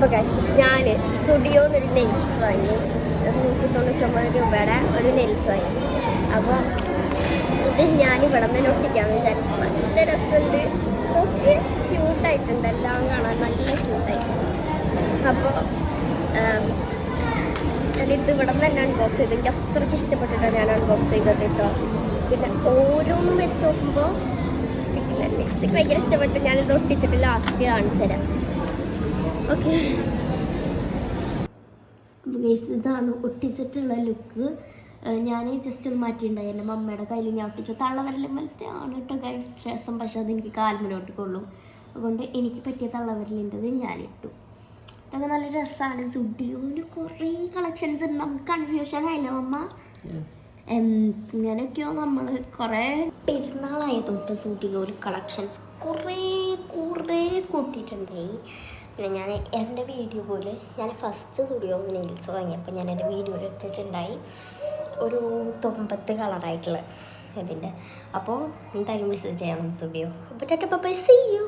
അപ്പോൾ ഞാൻ സ്റ്റുഡിയോന്നൊരു നെയിൽസ് വാങ്ങി 199 രൂപയുടെ ഒരു നെയിൽസ് വാങ്ങി. അപ്പോൾ ഇത് ഞാനിവിടെ നിന്ന് ഒട്ടിക്കാമെന്ന് വിചാരിച്ചു. നല്ല രസമുണ്ട്, നോക്കി ക്യൂട്ടായിട്ടുണ്ട്, എല്ലാം കാണാൻ നല്ല ക്യൂട്ടായിട്ടുണ്ട്. അപ്പോൾ ഞാനിത് ഇവിടെ നിന്ന് തന്നെ അൺബോക്സ് ചെയ്ത്, എനിക്ക് അത്രയ്ക്ക് ഇഷ്ടപ്പെട്ടിട്ടാണ് ഞാൻ അൺബോക്സ് ചെയ്തത് കേട്ടോ. പിന്നെ ഓരോന്നും വെച്ച് നോക്കുമ്പോൾ കിട്ടില്ല, എനിക്ക് ഭയങ്കര ഇഷ്ടപ്പെട്ടു. ഞാനിത് ഒട്ടിച്ചിട്ട് ലാസ്റ്റ് കാണിച്ചു തരാം. ഓക്കെ, ഇതാണ് ഒട്ടിച്ചിട്ടുള്ള ലുക്ക്. ഞാൻ ജസ്റ്റ് ഒന്ന് മാറ്റിയിട്ടുണ്ടായി. എൻ്റെ മമ്മയുടെ കയ്യിൽ ഞാൻ ഒട്ടിച്ച തള്ളവരലും വലത്തെ ആണ് കേട്ടോ ഗൈസ് രസം. പക്ഷെ അതെനിക്ക് കാൽമലോട്ടിക്കൊള്ളും, അതുകൊണ്ട് എനിക്ക് പറ്റിയ തള്ളവരലിൻ്റെത് ഞാനിട്ടു. ഇതൊക്കെ നല്ല രസമാണ്. സ്റ്റുഡിയോയിൽ കുറേ കളക്ഷൻസ് ഉണ്ട്. നമുക്ക് കൺഫ്യൂഷൻ ആയില്ല മമ്മ, ഇങ്ങനെയൊക്കെയോ നമ്മൾ കുറേ പെരുന്നാളായ തൊട്ട് സ്റ്റുഡിയോയിൽ കളക്ഷൻസ് കുറേ കൂട്ടിയിട്ടുണ്ടായി. പിന്നെ ഞാൻ എൻ്റെ വീഡിയോ പോലെ ഞാൻ ഫസ്റ്റ് സ്റ്റുഡിയോ നെയിൽസ് വാങ്ങിയപ്പോൾ ഞാൻ എൻ്റെ വീഡിയോയിൽ ഇട്ടിട്ടുണ്ടായി ഒരു 9 കളറായിട്ടുള്ള ഇതിൻ്റെ. അപ്പോൾ എന്തായാലും വിസിറ്റ് ചെയ്യണം സ്റ്റുഡിയോ. അപ്പോൾ ടാറ്റാ ബൈ, സീ യു.